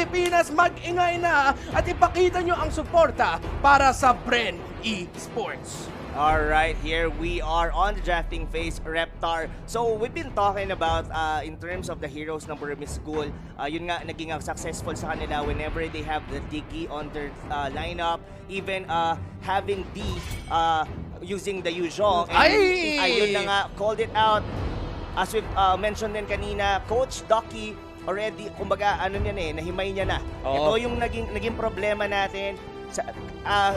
Pilipinas, mag-ingay na at ipakita nyo ang suporta para sa Bren Esports. Alright, here we are on the drafting phase, Reptar. So, we've been talking about, in terms of the heroes ng Burmese Ghoul, yun nga, naging successful sa kanila whenever they have the Diggy on their lineup, even having D using the Yuzhong. Ayun na nga, called it out. As we mentioned din kanina, Coach Ducky already, kumbaga, ano niya nahimay niya na. Ito yung naging problema natin.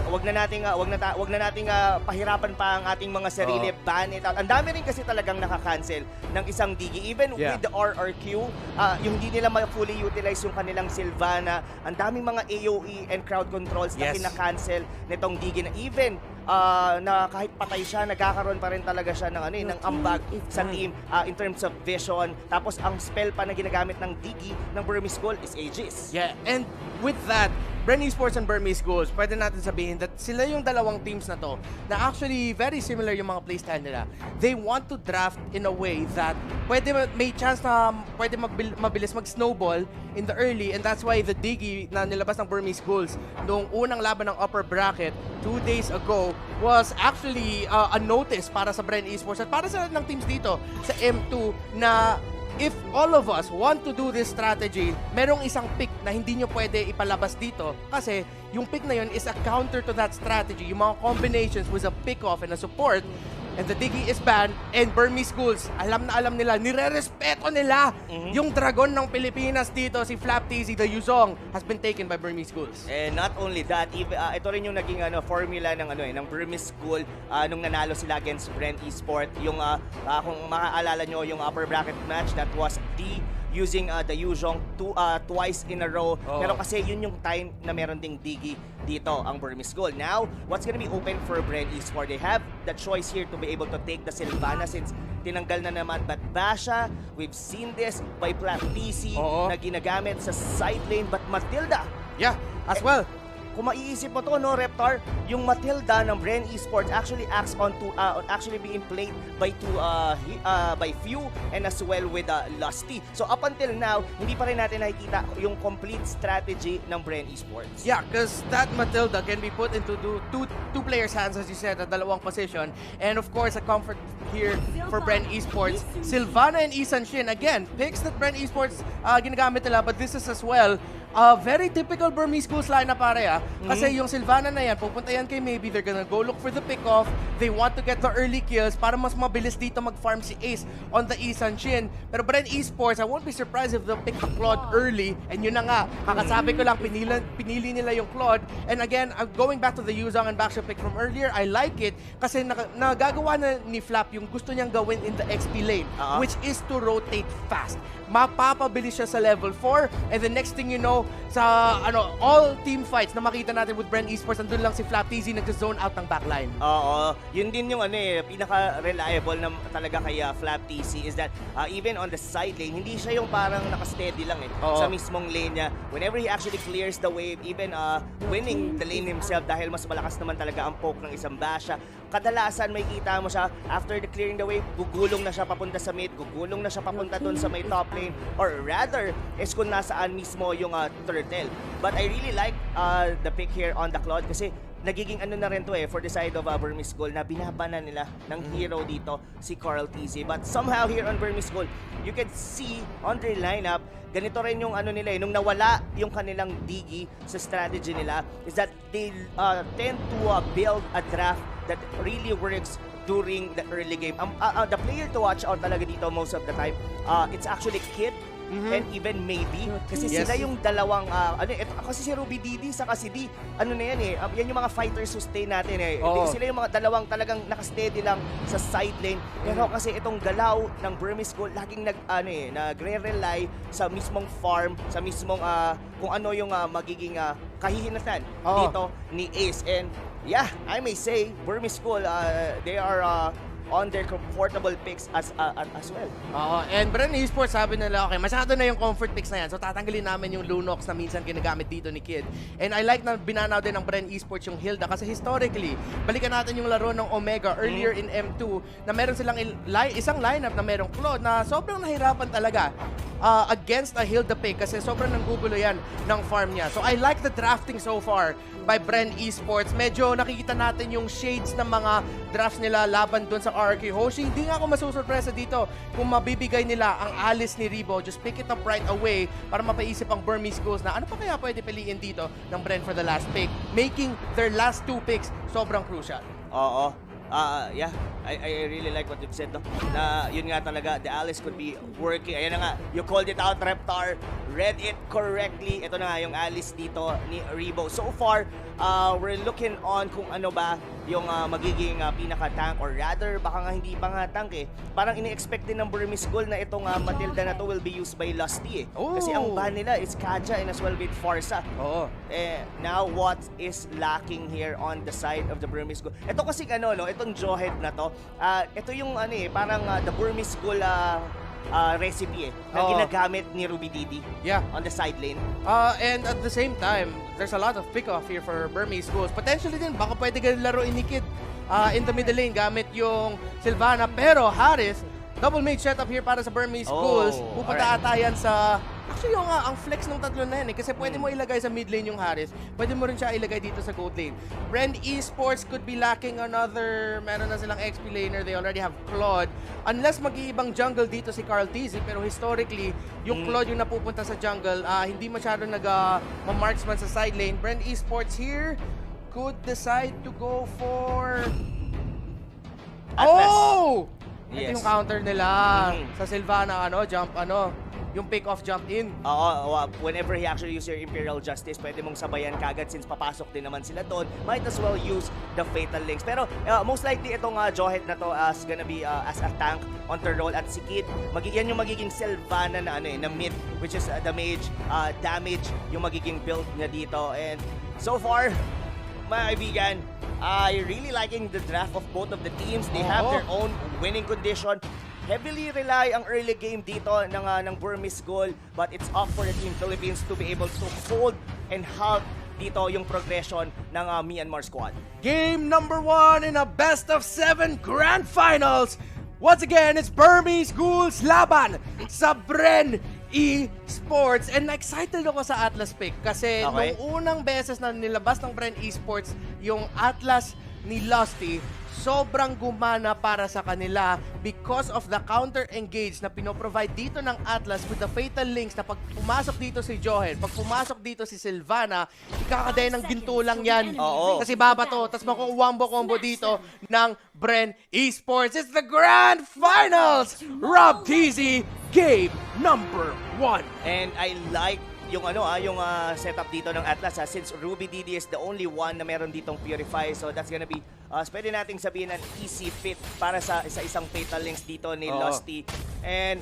Wag na nating pahirapan pa ang ating mga sarili, ban it out. Ang dami rin kasi talagang nakakancel ng isang Digi. Even with the RRQ, yung hindi nila fully utilize yung kanilang Sylvana. Ang daming mga AoE and crowd controls na kinakancel nitong Digi na even na kahit patay siya, nagkakaroon pa rin talaga siya ng ambag sa team in terms of vision. Tapos ang spell pa na ginagamit ng Digi ng Burmese Ghoul is Aegis. Yeah, and with that, Bren Esports and Burmese Ghouls, pwede natin sabihin that sila yung dalawang teams na to na actually very similar yung mga playstyle nila. They want to draft in a way that may chance na pwede mabilis mag-snowball in the early, and that's why the Diggy na nilabas ng Burmese Ghouls noong unang laban ng upper bracket 2 days ago was actually a notice para sa Bren Esports at para sa ng teams dito sa M2 na if all of us want to do this strategy, merong isang pick na hindi nyo pwede ipalabas dito kasi yung pick na yun is a counter to that strategy. Yung mga combinations with a pick-off and a support, and the Diggy is banned, and Burmese Ghouls, alam na alam nila, nire-respeto nila yung dragon ng Pilipinas dito, si Flap TZ, the Yuzhong, has been taken by Burmese Ghouls. And not only that, ito rin yung naging formula ng Burmese Ghoul nung nanalo sila against Bren Esport. Yung kung maaalala nyo yung upper bracket match, that was using the Yuzhong twice in a row. Pero kasi yun yung time na meron ding Diggy dito ang Burmese Ghoul. Now, what's gonna be open for Bren Esport? They have the choice here to be able to take the Sylvana since tinanggal na naman but Basha. We've seen this by Plat PC na ginagamit sa side lane, but Matilda. Yeah, as well. Kung maiisip mo to, no, Reptar, yung Matilda ng Bren Esports actually acts on actually being played by Few and as well with Lusty. So up until now, hindi pa rin natin nakikita yung complete strategy ng Bren Esports. Yeah, because that Matilda can be put into two players' hands, as you said, at dalawang position. And of course, a comfort here for Bren Esports. Sylvana and Isan Shin, again, picks that Bren Esports ginagamit nila, but this is as well very typical Burmese Ghouls lineup pare Kasi yung Sylvana na yan, pupunta yan kay maybe, they're gonna go look for the pick-off. They want to get the early kills para mas mabilis dito mag-farm si Ace on the Isan Shin. Pero Bren Esports, I won't be surprised if they'll pick the Claude early. And yun na nga, kakasabi ko lang, pinili nila yung Claude. And again, going back to the Yuzhong and Baksha pick from earlier, I like it kasi nagagawa na ni Flap yung gusto niyang gawin in the XP lane, which is to rotate fast. Mapapabilis siya sa level 4, and the next thing you know, sa all team fights na makita natin with Bren Esports, andun lang si Flap TZ nag-zone out ng backline. Oo, yun din yung pinaka-reliable na talaga kay Flap TC is that even on the side lane, hindi siya yung parang naka-steady lang sa mismong lane niya. Whenever he actually clears the wave, even winning the lane himself dahil mas malakas naman talaga ang poke ng isang Basha, kadalasan may kita mo siya after the clearing the wave, gugulong na siya papunta sa mid, gugulong na siya papunta dun sa may top lane, or rather is kung nasaan mismo yung turtle. But I really like the pick here on the Claude kasi nagiging na rin to for the side of Burmese Ghoul na binabana nila ng hero dito, si Carl TZ. But somehow here on Burmese Ghoul, you can see on their lineup, ganito rin yung nila nung nawala yung kanilang Diggy sa strategy nila, is that they tend to build a draft that really works during the early game. The player to watch out talaga dito most of the time, it's actually Kid and even maybe kasi sila yung dalawang kasi si Ruby Didi saka si D yan yung mga fighters sustain natin sila yung mga dalawang talagang naka-steady lang sa side lane, pero kasi itong galaw ng Burmese Ghoul laging nagre-rely sa mismong farm, sa mismong kung ano yung magiging kahihinatan dito ni Ace. And yeah, I may say Burmese Ghoul, they are on their comfortable picks as well. And Bren Esports, sabi nila, okay, masyado na yung comfort picks na yan. So tatanggalin namin yung Lunox na minsan ginagamit dito ni Kid. And I like na binanaw din ng Bren Esports yung Hilda kasi historically, balikan natin yung laro ng Omega earlier in M2 na meron silang isang lineup na merong Claude na sobrang nahirapan talaga. against a Hilda pick kasi sobrang nanggugulo yan ng farm niya. So I like the drafting so far by Bren Esports. Medyo nakikita natin yung shades ng mga drafts nila laban dun sa RK Hoshi. Hindi nga ako masusurpresa dito kung mabibigay nila ang Alice ni Rebo. Just pick it up right away para mapaisip ang Burmese Ghouls na ano pa kaya pwede piliin dito ng Bren for the last pick. Making their last 2 picks sobrang crucial. Oo. Yeah, I really like what you've said, no? Na yun nga talaga, the Alice could be working. Ayan na nga, you called it out, Reptar. Read it correctly. Ito na nga yung Alice dito ni Rebo. So far, we're looking on kung ano ba yung magiging pinaka-tank, or rather, baka nga hindi pa nga tank eh. Parang ini-expect din ng Burmese Ghoul na itong Matilda na to will be used by Lusty eh. Kasi ang ban nila is Kaja and as well with Forza. Now, what is lacking here on the side of the Burmese Ghoul? Ito kasi ano, no? Itong Jawhead na to, ito yung ano eh, parang the Burmese Ghoul recipe eh, na ginagamit ni Ruby Didi on the side lane. And at the same time, there's a lot of pick-off here for Burmese Ghouls. Potentially din, baka pwede ganun laruin ni Kid in the middle lane gamit yung Sylvana. Pero Harris, double mage setup here para sa Burmese Ghouls. Pupunta ata yan sa... Actually, yung ang flex ng tatlo na yan eh. Kasi pwede mo ilagay sa mid lane yung Harris. Pwede mo rin siya ilagay dito sa gold lane. Bren Esports could be lacking another... Meron na silang XP laner. They already have Claude. Unless mag-iibang jungle dito si Carl Tizzy. Pero historically, yung Claude yung napupunta sa jungle. Hindi masyado nag-marksman sa side lane. Bren Esports here could decide to go for... Ito yung counter nila sa Sylvana, jump, yung pick-off jump in. Whenever he actually use your Imperial Justice, pwede mong sabayan kagad since papasok din naman sila doon. Might as well use the Fatal Links. Pero most likely itong Jawhead na to is gonna be as a tank on the role. At si Kid, yan yung magiging Sylvana na, na mid, which is the mage damage yung magiging build niya dito. And so far, mga kaibigan, I really liking the draft of both of the teams. They have their own winning condition. Heavily rely ang early game dito ng Burmese Ghoul, but it's up for the Team Philippines to be able to hold and halt dito yung progression ng Myanmar squad. Game number 1 in a best-of-7 grand finals. Once again, it's Burmese Ghouls laban sa Bren Esports. And excited ako sa Atlas pick kasi nung unang beses na nilabas ng Bren Esports yung Atlas ni Lusty, sobrang gumana para sa kanila because of the counter-engage na pinoprovide dito ng Atlas with the Fatal Links na pag pumasok dito si Jawhead, pag pumasok dito si Sylvana, ikakadaya ng ginto lang yan. Kasi babato, tapos makuwambo-combo dito ng Bren Esports. It's the Grand Finals! Rob Teasy, game number 1. And I like yung yung setup dito ng Atlas since Ruby Didi is the only one na meron ditong Purify, so that's gonna be pwede nating sabihin an easy fit para sa isang Fatal Links dito ni Lusty. And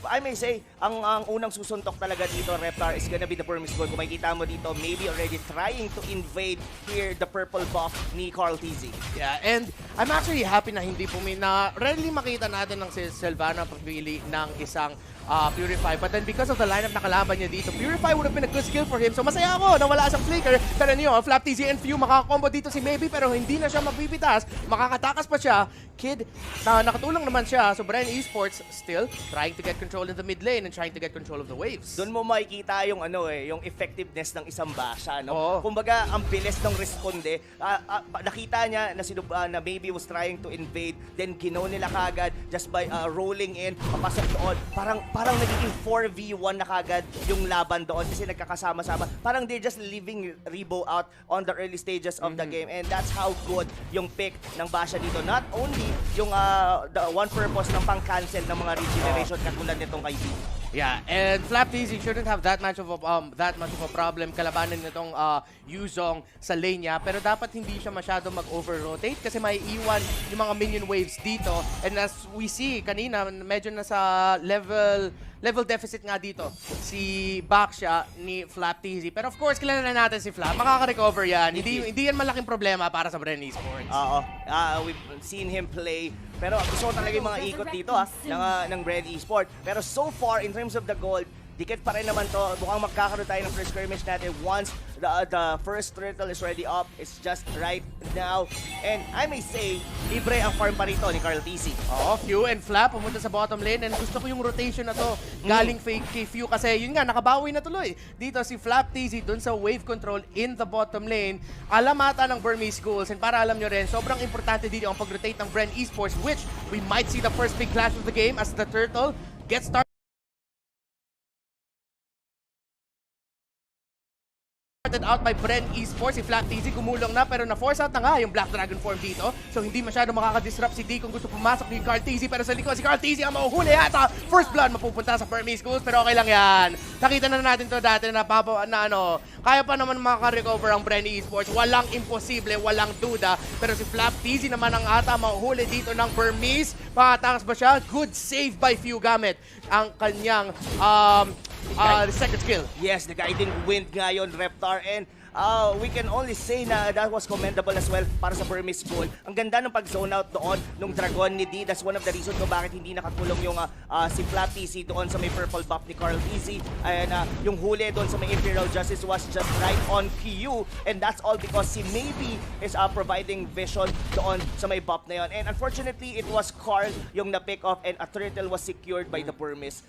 I may say, ang unang susuntok talaga dito, Reptar, is gonna be the Burmese Ghoul. Kung makikita mo dito, maybe already trying to invade here the purple buff ni Carl Tizzy. Yeah, and I'm actually happy na hindi na rarely makita natin ng si Sylvana pagpili ng isang Purify. But then because of the lineup na kalaban niya dito, Purify would have been a good skill for him. So masaya ako na wala siyang flicker. Pero Flap TZ and Few makakakombo dito si Maybe pero hindi na siya mabibitas. Makakatakas pa siya. Kid, nakatulong naman siya. So Bren Esports still trying to get control in the mid lane and trying to get control of the waves. Doon mo makikita yung yung effectiveness ng isang basha, no? Kumbaga, ang bilis ng responde. Nakita niya na Maybe was trying to invade, then ginaw nila kagad just by rolling in, papasok doon. Parang nagiging 4v1 na kagad yung laban doon kasi nagkakasama-sama. Parang they're just leaving Rebo out on the early stages of the game, and that's how good yung pick ng basha dito. Not only yung the one purpose ng pang-cancel ng mga regeneration katulad nitong kay B. Yeah, and Flap TZ shouldn't have that much of a problem kalabanin nitong Yuzong sa lane niya, pero dapat hindi siya masyado mag-over-rotate kasi may iwan yung mga minion waves dito. And as we see kanina, medyo nasa level deficit nga dito si Baksha ni Flap TZ. Pero of course, kilala na natin si Flap. Makaka-recover yan. Hindi yan malaking problema para sa Bren Esports. We've seen him play. Pero gusto ko talaga yung mga ikot dito ng Bren Esport. Pero so far, in terms of the gold, dikit pa rin naman to. Mukhang magkakaroon tayo ng first skirmish natin once the first turtle is already up. It's just right now. And I may say, libre ang farm pa rito ni Carl TC. Oo, Few and Flap pumunta sa bottom lane and gusto ko yung rotation na to galing fake kay Few kasi yun nga, nakabawi na tuloy. Dito si Flap TZ dun sa wave control in the bottom lane. Alam ata ng Burmese Ghouls and para alam nyo rin, sobrang importante dito ang pag-rotate ng Bren Esports, which we might see the first big clash of the game as the turtle gets started out by Bren Esport. Si Flat TZ gumulong na pero na-force out na nga yung Black Dragon form dito. So hindi masyado makakadisrupt si D kung gusto pumasok ni Carl TZ pero sa likod si Carl TZ ang mahuhuli yata. First blood mapupunta sa Burmese Ghouls pero okay lang yan. Nakita na natin to dati na kaya pa naman makaka-recover ang Bren Esports. Walang imposible, walang duda. Pero si Flap TZ naman ang ata mahuhuli dito ng Burmese. Makatakas ba siya? Good save by Few gamit ang kanyang second skill. Yes, the guiding wind ngayon, Reptar. And we can only say na that was commendable as well para sa Burmese Ghoul. Ang ganda ng pag-zone out doon nung Dragon ni D. That's one of the reasons kung bakit hindi nakatulong yung si Flat TC doon sa may purple buff ni Carl TC. And yung huli doon sa may Imperial Justice was just right on PU. And that's all because si Maybe is providing vision doon sa may buff na yon. And unfortunately, it was Carl yung na-pick off and a turtle was secured by the Burmese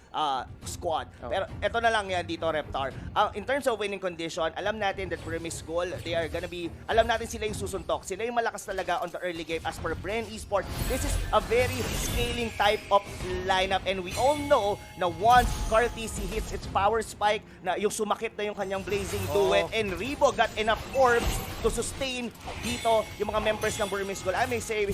squad. Pero eto na lang yan dito, Reptar. In terms of winning condition, alam natin that Burmese Ghoul, they are gonna be, alam natin sila yung susuntok. Sila yung malakas talaga on the early game. As per Bren Esport, this is a very scaling type of lineup and we all know na once Carl TC hits its power spike, na yung sumakit na yung kanyang Blazing Duet and Rebo got enough orbs to sustain dito yung mga members ng Burmese Ghoul. I may say,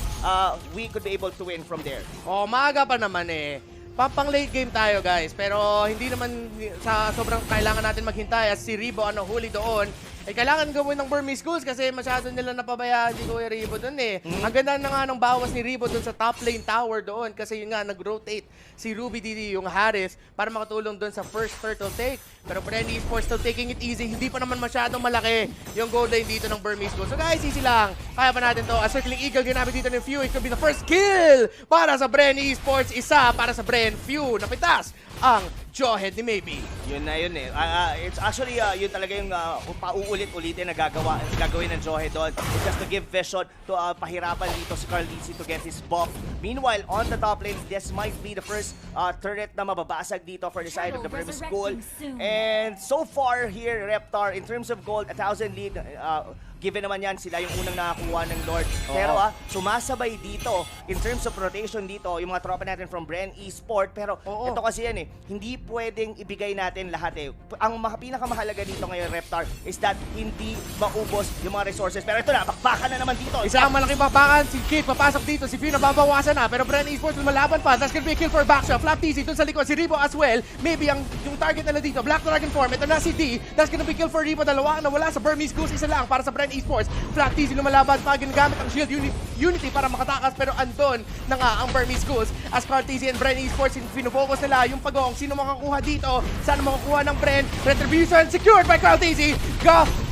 we could be able to win from there. Maaga pa naman eh. Pang late game tayo guys, pero hindi naman sa sobrang kailangan natin maghintay as si Rebo ang nahuli doon. Kailangan gawin ng Burmese Ghouls kasi masyado nila napabayaan si Kuya Rebo doon eh. Ang ganda na nga ng bawas ni Rebo doon sa top lane tower doon kasi yun nga, nag-rotate si Ruby Didi yung Harris para makatulong doon sa first turtle take. Pero Bren Esports still taking it easy. Hindi pa naman masyadong malaki yung goal line dito ng Burmese Ghouls. So guys, easy lang. Kaya pa natin to. A Circling Eagle ginamit dito ng Few. It could be the first kill para sa Bren Esports. Isa para sa Bren. Few napitas ang jawhead ni Maybe. Yun na yun eh. It's actually, yun talaga yung pauulit-ulitin na gagawin ng jawhead doon. Just to give vision to pahirapan dito si Carl TC to get his buff. Meanwhile, on the top lane, this might be the first turret na mababasag dito for the side of the Burmese Ghoul. And so far here, Reptar, in terms of gold, 1,000 lead, given naman yan, sila yung unang nakakuha ng Lord. Pero sumasabay dito, in terms of rotation dito, yung mga tropa natin from Bren Esport. Pero ito kasi yan eh, hindi pwedeng ibigay natin lahat eh. Ang pinakamahalaga dito ngayon, Reptar, is that hindi maubos yung mga resources. Pero ito na, bakbakan na naman dito. Isang malaking bakbakan, si Kate papasok dito, si Few nababawasan na, pero Bren Esports lumalaban pa. That's gonna be a kill for backshot. Flap TC dun sa likod, si Rebo as well. Maybe yung target nila dito, Black Dragon form. Ito na si D, that's gonna be kill for Rebo. Dalawa na wala sa Burmese Ghouls, isa lang para sa Bren Esports. Flat TC lumalaban pa, ginagamit ang shield unity para makatakas, pero andon na nga ang Burmese Ghouls as Carl TC and Bren Esports pinofocus nila yung pagong sino makakuha dito, saan makakuha ng Bren. Retribution secured by Carl TC.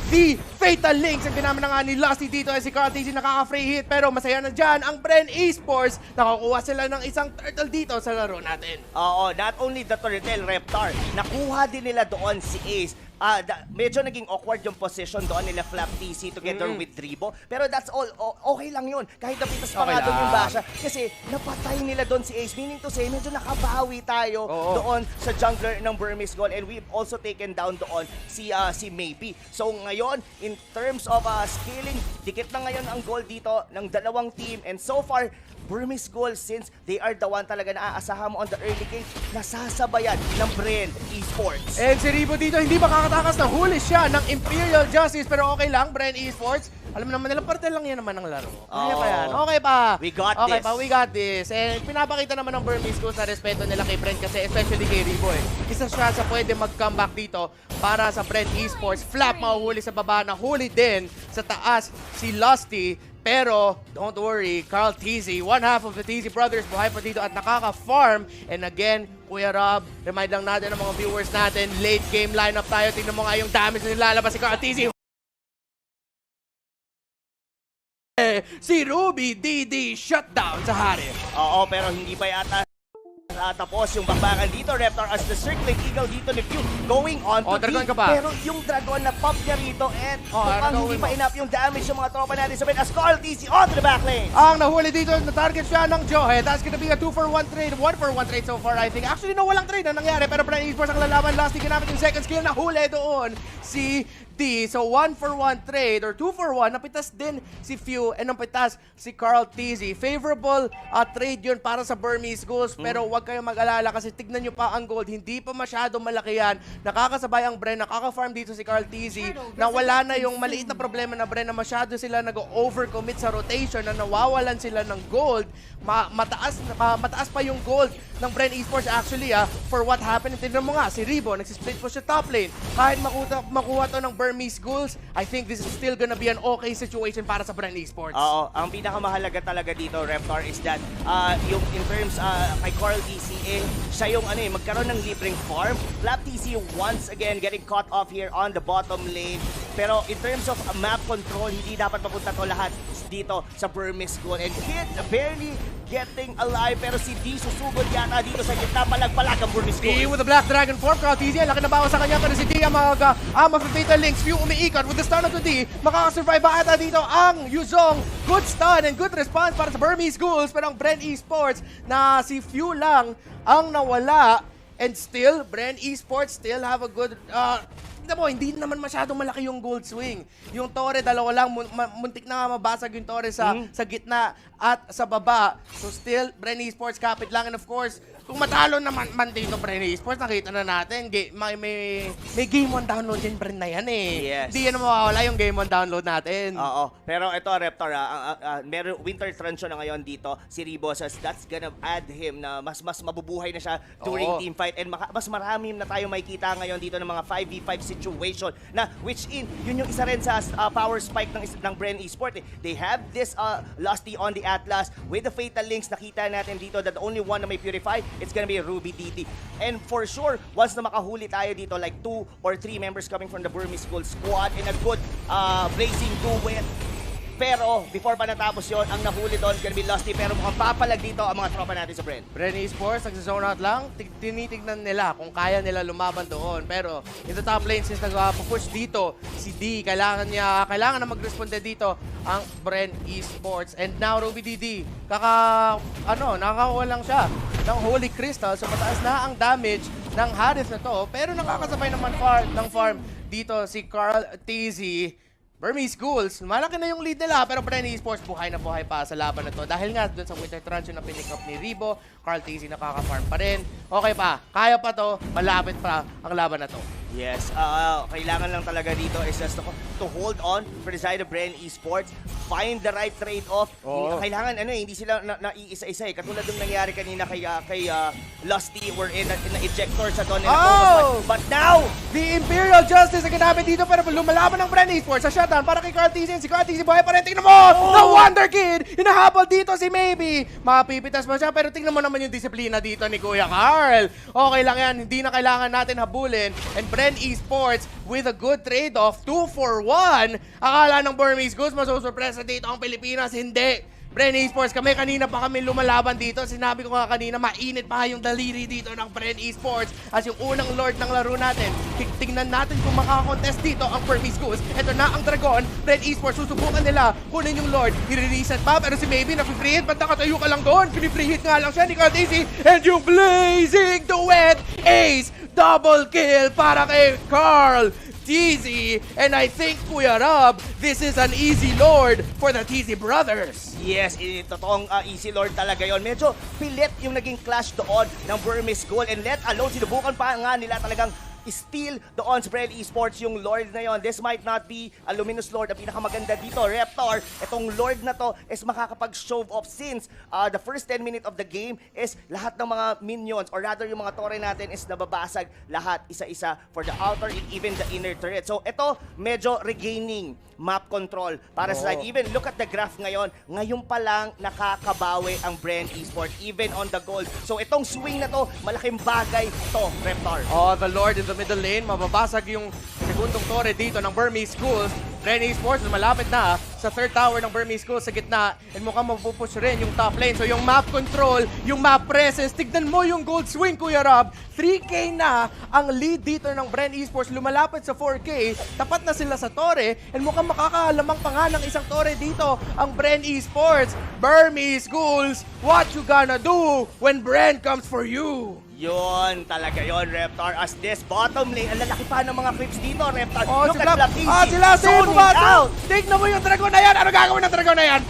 The Fatal Links ang ginamit na nga ni Lusty dito ay si Carl TC nakaka-free hit, pero masaya na dyan ang Bren Esports. Nakakuha sila ng isang turtle dito sa laro natin. Oo, not only the turtle, Reptar, nakuha din nila doon si Ace. Medyo naging awkward yung position doon nila Flap TC together with Rebo. Pero that's all, okay lang yun. Kahit napitas pa nga doon yung Basha. Kasi napatay nila doon si Ace. Meaning to say, medyo nakabawi tayo doon sa jungler ng Burmese Ghoul. And we've also taken down doon si Maybe. So ngayon, in terms of scaling, dikit na ngayon ang goal dito ng dalawang team. And so far, Burmese Ghoul, since they are the one talaga na aasahan mo on the early game, nasasabayan ng Bren Esports. And si Rebo dito hindi makakatakas, na huli siya ng Imperial Justice, pero okay lang, Bren Esports. Alam naman nila, parte lang yan naman ng laro. Kaya pa yan. Okay pa. We got this. Okay pa, we got this. And pinapakita naman ng Burmese Ghouls na respeto nila kay Bren kasi especially kay Rebo eh. Isa siya sa pwede mag-comeback dito para sa Bren Esports. Flap mahuhuli sa baba, nahuli din sa taas si Lusty. Pero, don't worry, Carl TZ, one half of the TZ brothers, buhay pa dito at nakaka-farm. And again, Kuya Rob, remind lang natin ng mga viewers natin, late game lineup tayo. Tingnan mo nga yung damage na nilalabas si Carl TZ. Si Ruby DD shutdown sa Harris. Oo, pero hindi pa yata Tapos yung bakbakan dito, Reptar, as the circling eagle dito ni Pew going on to Dragon D. ka pa. Pero yung dragon na pop niya rito and mukhang hindi pa enough yung damage ng mga tropa natin sa mid as Carl TC on to the back lane. Ang nahuli dito, na-target siya ng Johe. That's gonna be a 2-for-1 trade. 1-for-1 trade so far, I think. Actually, no, walang trade na nangyari. Pero Bren Esports ang lalaban. Last ginamit yung second skill. Nahuli doon si D. So 1-for-1 trade or 2-for-1. Napitas din si Few and napitas si Carl TZ. Favorable trade yun para sa Burmese Ghouls. Pero huwag kayong mag-alala kasi tignan nyo pa ang gold. Hindi pa masyado malaki yan. Nakakasabay ang Bren. Nakaka-farm dito si Carl TZ. Na wala na yung maliit na problema na Bren na masyado sila nag-overcommit sa rotation na nawawalan sila ng gold. Mataas pa yung gold ng Bren Esports actually for what happened. Tignan mo nga, si Ribo nagsisplit po siya top lane. Kahit makuha to ng Burmese Ghouls, I think this is still gonna be an okay situation para sa Bren Esports. Oo, ang pinakamahalaga talaga dito, Reptar, is that yung in terms kay Carl TC, siya yung magkaroon ng libreng farm. Flap TC once again getting caught off here on the bottom lane. Pero in terms of map control, hindi dapat mapunta to lahat dito sa Burmese Ghoul. And Kid barely getting alive, pero si D susugod yata dito sa gitna, palag-palag ang Burmese Ghoul. D with the Black Dragon form, Carl TZ, laki na bawas sa kanya, pero si D ang fatal links. Few umiikot with the stun of the D, makakasurvive ba ata dito ang Yuzong. Good stun and good response para sa Burmese Ghouls, pero ang Bren Esports na si Few lang ang nawala. And still, Bren Esports still have a good... hindi naman masyadong malaki yung gold swing. Yung Torre, dalawa lang. Muntik na nga mabasag yung Torre sa gitna at sa baba. So still, Bren Esports kapit lang. And of course, kung matalo naman dito Bren Esports, nakita na natin, may game 1 download din Bren na yan eh. Yes. Hindi yan mawawala yung game 1 download natin. Oo. Pero ito, Reptar, meron winter transition na ngayon dito, si Ribo, so that's gonna add him na mas mabubuhay na siya during team fight. And mas marami na tayo makikita ngayon dito ng mga 5v5 situation na which yun yung isa rin sa power spike ng Bren Esport. They have this Lusty on the Atlas with the Fatal Links. Nakita natin dito that the only one na may Purify, it's gonna be Ruby DD. And for sure, once na makahuli tayo dito, like 2 or 3 members coming from the Burmese Ghouls squad in a good blazing duet. Pero before pa natapos yon, ang nahuli doon is gonna be Lusty, pero mukhang papalag dito ang mga tropa natin sa Bren. Bren Esports, nagsa-zone out lang, tinitignan nila kung kaya nila lumaban doon. Pero in the top lane, since nag-push dito, si D, kailangan na mag-responde dito ang Bren Esports. And now, Ruby DD, nakakakuha lang siya ng Holy Crystal. So mataas na ang damage ng Harith na to. Pero nakakasabay naman ng farm dito si Carl TZ. Burmese Ghouls, malaki na yung lead nila, pero Bren Esports buhay na buhay pa sa laban na to. Dahil nga dun sa winter transition na pinick up ni Ribo, Carl TZ nakaka-farm pa rin. Okay pa, kaya pa to, malapit pa ang laban na to. Yes, kailangan lang talaga dito is just to hold on for the side of Bren Esports, find the right trade-off. Kailangan hindi sila naiisa-isa eh. Katulad ng nangyari kanina kay Lusty, we're in na-ejector sa doon. But now, the Imperial Justice ang ginamit dito, pero lumalaban ng Bren Esports sa shutdown para kay Carl TZ. Si Carl TZ buhay pa rin. Tingnan mo! The Wonder Kid! Hinahabol dito si Maybe. Mapipitas mo siya, pero tingnan mo naman yung disiplina dito ni Kuya Carl. Okay lang yan. Hindi na kailangan natin habulin. And Bren Esports with a good trade-off, 2-for-1. Akala ng Burmese Ghouls masusurpresa dito ang Pilipinas. Hindi. Bren Esports, kanina pa kami lumalaban dito. Sinabi ko nga kanina, mainit pa yung daliri dito ng Bren Esports. As yung unang lord ng laro natin, tingnan natin kung makakontest dito ang Burmese Ghouls. Ito na ang Dragon. Bren Esports, susubukan nila kunin yung lord. I-reset pa, pero si Maybe na-free hit. Ba't nakatayo ka lang doon? Free hit nga lang siya ni Carl TZ. And yung blazing duet ace. Double kill para kay Carl TZ. And I think, Kuya Rob, this is an easy lord for the TZ brothers. Yes, totoong easy lord talaga yon. Medyo pilit yung naging clash doon ng Burmese Ghoul, and let alone sinubukan pa nga nila talagang steal doon sa Bren Esports yung Lord na yon. This might not be a Luminous Lord. Ang pinakamaganda dito, Reptar, itong Lord na to is makakapag-show off since the first 10 minutes of the game is lahat ng mga minions or rather yung mga torre natin is nababasag lahat isa-isa for the outer and even the inner turret. So ito, medyo regaining map control para sa side. Even look at the graph ngayon. Ngayon pa lang nakakabawi ang Bren Esport even on the gold. So itong swing na to, malaking bagay to, Reptar. The Lord in the middle lane, mababasag yung segundong torre dito ng Burmese Ghouls. Bren Esports, malapit na sa third tower ng Burmese Ghouls sa gitna. And mukhang mapupush rin yung top lane. So yung map control, yung map presence, tignan mo yung gold swing, Kuya Rob. 3K na ang lead dito ng Bren Esports. Lumalapit sa 4K. Tapat na sila sa Torre. And mukhang makakalamang pa nga ng isang Torre dito ang Bren Esports. Burmese Ghouls, what you gonna do when Bren comes for you? Yun, talaga yun, Reptar. As this bottom lane, ang lalaki pa ng mga creeps dito, Reptar. Oh, Look at Flaptisi. sila zoning out. Tignan mo yung dragon na yan. Ano gagawin ng dragon na yan?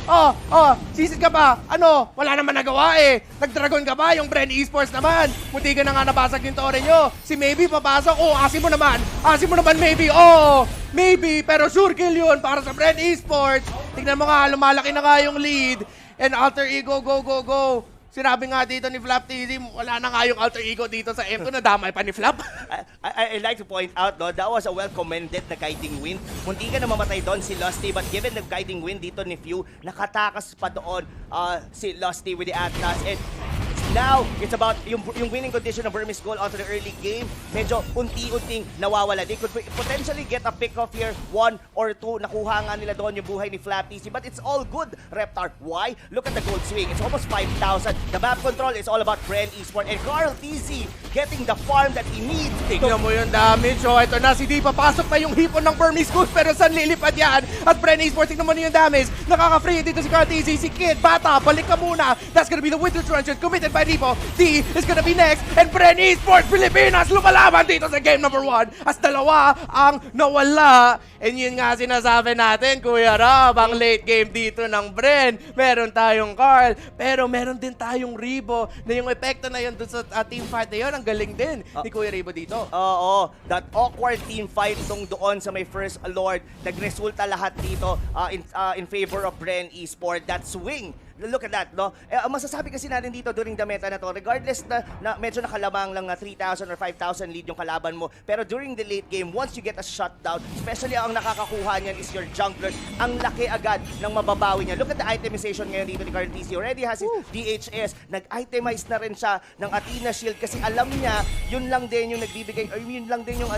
Sisid ka ba? Ano? Wala naman nagawa eh. Nag-dragon ka ba? Yung Bren Esports naman. Munti ka na nga nabasag yung tore nyo. Si Maybe papasok. Asin mo naman. Asin mo naman, Maybe. Maybe. Pero sure kill yun para sa Bren Esports. Tignan mo nga, lumalaki na nga yung lead. And alter ego, go. Sinabi nga dito ni Flaptisi, wala na nga yung alter ego dito sa M2, nadamay pa ni Flap. I'd like to point out, no, that was a well-commended na guiding wind. Munti ka na mamatay doon si Lusty, but given the guiding wind dito ni Few, nakatakas pa doon si Lusty with the Atlas. And now, it's about yung winning condition ng Burmese Ghouls onto the early game. Medyo unti-unting nawawala. They could potentially get a pick-off here, 1 or 2. Nakuha nga nila doon yung buhay ni Flaptisi. But it's all good, Reptar. Why? Look at the gold swing. It's almost 5,000. The map control is all about Bren Esport. And Carl TZ getting the farm that he needs. Tingnan mo yung damage. Ito na, si D. Papasok pa yung hipon ng Burmese Ghouls. Pero saan lilipad yan? At Bren Esport, tingnan mo na yung damage. Nakaka-free dito si Carl TZ. Si Kid, bata, balik ka muna. That's gonna be the Winter Truncheon committed by Ripo. D is gonna be next. And Bren Esports Pilipinas lumalaban dito sa game number 1 as dalawa ang nawala. And yun nga sinasabi natin, Kuya Rob, ang late game dito ng Bren. Meron tayong Carl, pero meron din tayong Ribo na yung epekto na yun dun sa team fight na yun. Ang galing din ni Kuya Ribo dito. Oo, that awkward team fight doon sa may first Lord. Nagresulta lahat dito in favor of Bren Esport. That swing. Look at that, no? Masasabi kasi natin dito during the meta na to, regardless na medyo nakalamang lang na 3,000 or 5,000 lead yung kalaban mo, pero during the late game, once you get a shutdown, especially ang nakakakuha niyan is your jungler, ang laki agad ng mababawi niya. Look at the itemization ngayon dito ni Carl TZ. Already has his DHS. Nag-itemize na rin siya ng Athena Shield kasi alam niya, yun lang din yung nagbibigay, or yun lang din yung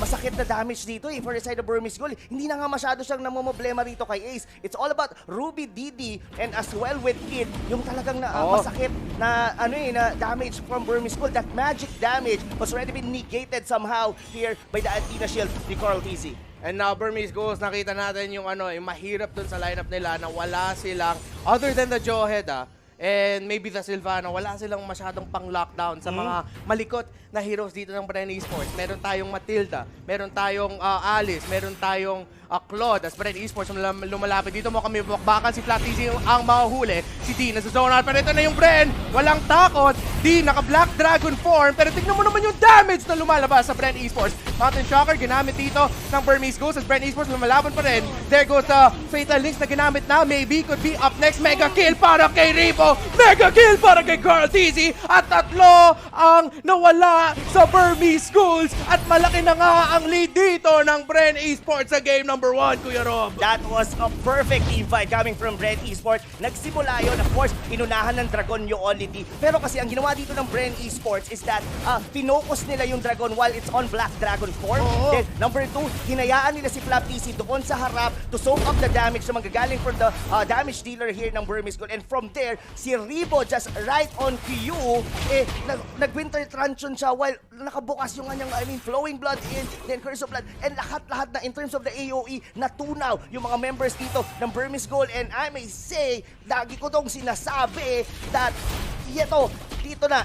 masakit na damage dito for the side of Burmese Ghouls. Hindi na nga masyado siyang namomblema rito kay Ace. It's all about Ruby, Didi, and as well with Kid, yung talagang masakit na na damage from Burmese Ghouls. That magic damage was already been negated somehow here by the Athena Shield ni Carl TZ. And now Burmese Ghouls, nakita natin yung yung mahirap dun sa lineup nila na wala silang, other than the Jawhead and maybe the Sylvana, wala silang masyadong pang-lockdown sa mga malikot na heroes dito ng Bren Esports. Meron tayong Matilda, meron tayong Alice, meron tayong Claude. As Bren Esports lumalapit dito mo kami bakbakan si Flaptisi ang mahuhuli. Si D nasa zone out, pero ito na yung Bren. Walang takot. D naka-Black Dragon form, pero tignan mo naman yung damage na lumalabas sa Bren Esports. Mountain Shocker ginamit dito ng Burmese Ghouls as Bren Esports lumalaban pa rin. There goes the Fatal Links na ginamit na. Maybe could be up next. Mega kill para kay Ripo. Mega kill para kay Carl TZ. At 3 ang nawala sa Burmese Ghouls. At malaki na nga ang lead dito ng Bren Esports sa game number 1, Kuya Rob. That was a perfect team fight coming from Bren Esport. Nagsimula yun, of course, inunahan ng Dragon yung Onity. Pero kasi ang ginawa dito ng Bren Esports is that pinocus nila yung Dragon while it's on Black Dragon form. Then, number 2, hinayaan nila si Flaptisi doon sa harap to soak up the damage na manggagaling from the damage dealer here ng Burmese Ghouls. And from there, si Ribo just right on Q, nag-Winter Truncheon siya while nakabukas yung kanyang, Flowing Blood in, then Curse of Blood, and lahat na in terms of the AOE, natunaw yung mga members dito ng Burmese Ghouls. And I may say, lagi ko tong sinasabi that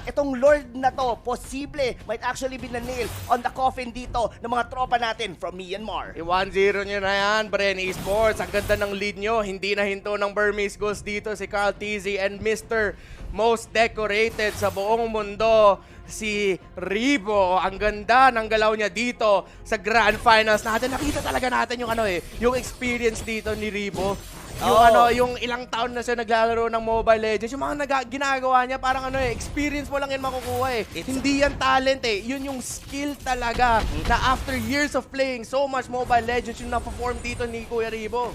itong Lord na to, posible might actually be na-nail on the coffin dito ng mga tropa natin from Myanmar. 1-0 nyo na yan, Bren Esports. Ang ganda ng lead nyo. Hindi na hinto ng Burmese Ghouls dito si Carl TZ and Mr. Most Decorated sa buong mundo, si Ribo. Ang ganda ng galaw niya dito sa Grand Finals natin. Nakita talaga natin yung yung experience dito ni Ribo. Yung yung ilang taon na siya naglalaro ng Mobile Legends, yung mga ginagawa niya parang experience mo lang yan makukuha eh. Hindi yan talent eh. Yun yung skill talaga na after years of playing so much Mobile Legends yung na-perform dito ni Kuya Ribo.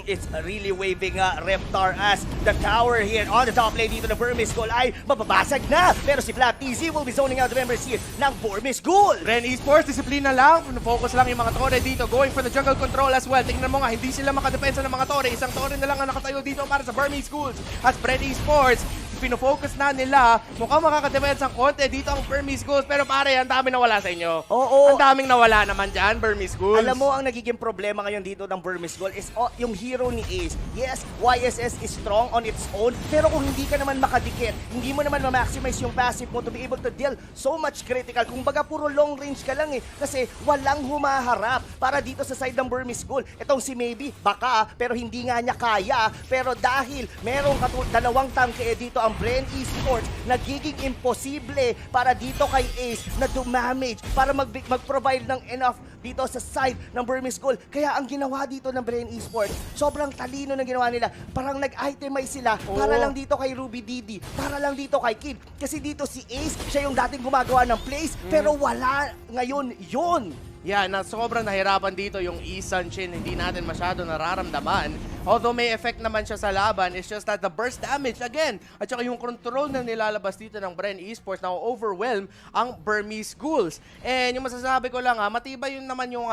It's really waving Reptar as the tower here on the top lane dito ng Burmese Ghoul ay mababasag na. Pero si Flap TZ will be zoning out the members here ng Burmese Ghoul. Bren Esports, disiplina lang. Focus lang yung mga tore dito. Going for the jungle control as well. Tingnan mo nga, hindi sila makadepensa ng mga tore. Isang tore na lang ang nakatayo dito para sa Burmese Ghouls. As Bren Esports, pinofocus na nila. Mukhang makakadepensa ang konti dito ang Burmese Ghouls. Pero pare, ang dami nawala sa inyo. Oo. Ang daming nawala naman dyan, Burmese Ghouls. Alam mo, ang nagiging problema ngayon dito ng Burmese Ghoul is yung hero ni Ace. Yes, YSS is strong on its own, pero kung hindi ka naman makadikit, hindi mo naman ma-maximize yung passive mo to be able to deal so much critical. Kung baga, puro long range ka lang eh. Kasi walang humaharap para dito sa side ng Burmese Ghoul. Itong si Maybe, baka, pero hindi nga niya kaya. Pero dahil merong dalawang tangke dito ang Bren Esport, nagiging imposible para dito kay Ace na dumamage para mag-provide ng enough dito sa side ng Burmese Ghoul. Kaya ang ginawa dito ng Bren Esport, sobrang talino na ginawa nila. Parang nag-itemize sila para lang dito kay Ruby Didi, para lang dito kay Kid. Kasi dito si Ace, siya yung dating gumagawa ng plays, pero wala ngayon yun. Yeah, na sobrang nahirapan dito yung Isan Shin, hindi natin masyado nararamdaman. Although may effect naman siya sa laban, it's just that the burst damage again, at saka yung control na nilalabas dito ng Bren Esports na overwhelm ang Burmese Ghouls. And yung masasabi ko lang matibay yun naman yung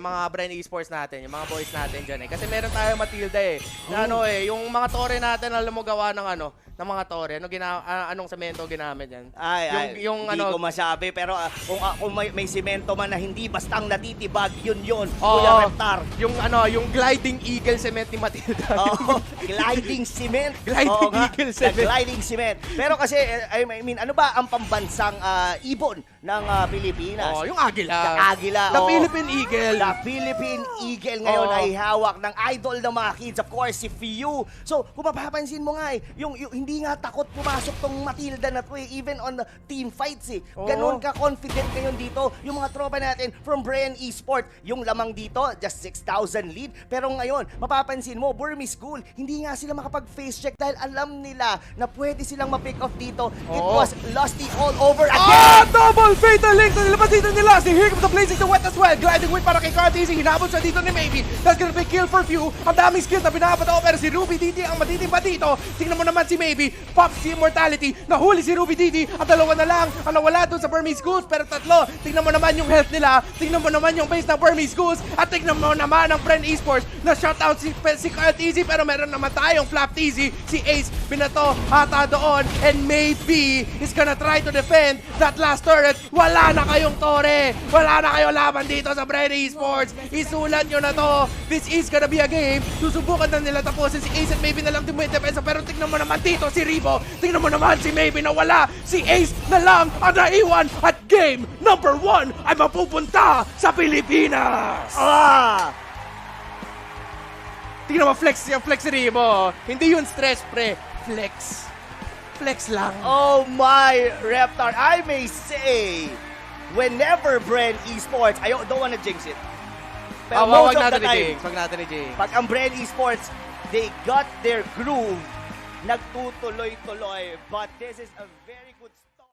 mga Bren Esports natin, yung mga boys natin dyan eh. Kasi meron tayong Matilda eh. Na yung mga tore natin alam mo gawa ng ng mga tore. Anong semento ginamit yan? Hindi ko masabi, pero kung may semento man na hindi bastang natitibag, yun. Kuya Reptar. Yung gliding eagle cement ni Matilda. Gliding cement. Gliding eagle cement. Gliding cement. Pero kasi, I mean, ano ba ang pambansang ibon ng Pilipinas? Yung agila. The agila. The Philippine Eagle. The Philippine Eagle ngayon ay hawak ng idol ng mga kids, of course, si Fiu. So, kung mapapansin mo nga yung hindi nga takot pumasok tong Matilda na to even on the team fights Ganon ka-confident ngayon dito yung mga tropa natin from Bren Esport. Yung lamang dito, just 6,000 lead. Pero ngayon, mapapansin mo, Burmese Ghoul, hindi nga sila makapag-face check dahil alam nila na pwede silang ma-pick off dito. It was Lusty all over again! Double fatal link na nilabas dito nila. Here comes the blazing the wet as well. Gliding win para kay Cartesi. Hinabot siya dito ni Maybe. That's gonna be kill for few. Ang daming skills na binabato. Pero si Ruby Didi ang matitimba dito. Tingnan mo naman si Maybe. Pops si Immortality. Nahuli si Ruby Didi. Ang dalawa na lang ang nawala doon sa Burmese Ghouls. Pero tatlo. Tingnan mo naman yung health nila. Tingnan mo naman yung base ng Burmese Ghouls. At tingnan mo naman ang Bren Esports na shutout si Cartesi. Pero meron naman tayong Flap TZ. Si Ace binato ata doon. And Maybe is gonna try to defend that last turret. Wala na kayong tore. Wala na kayong laban dito sa Bren Esports. Isulat nyo na to. This is gonna be a game. Susubukan na nila tapusin si Ace at Maybe na lang depensa. Pero tingnan mo naman dito si Ribo. Tingnan mo naman si Maybe na wala. Si Ace na lang ang naiwan. At game number 1 ay mapupunta sa Pilipinas. Tingnan mo, flex si Ribo. Hindi yun stress, pre. Flex. Flex lang. Oh my, Reptar, I may say, whenever Bren Esports, I don't wanna jinx it. Pero most of the time, pag ang Bren Esports, they got their groove, nagtutuloy-tuloy. But this is a very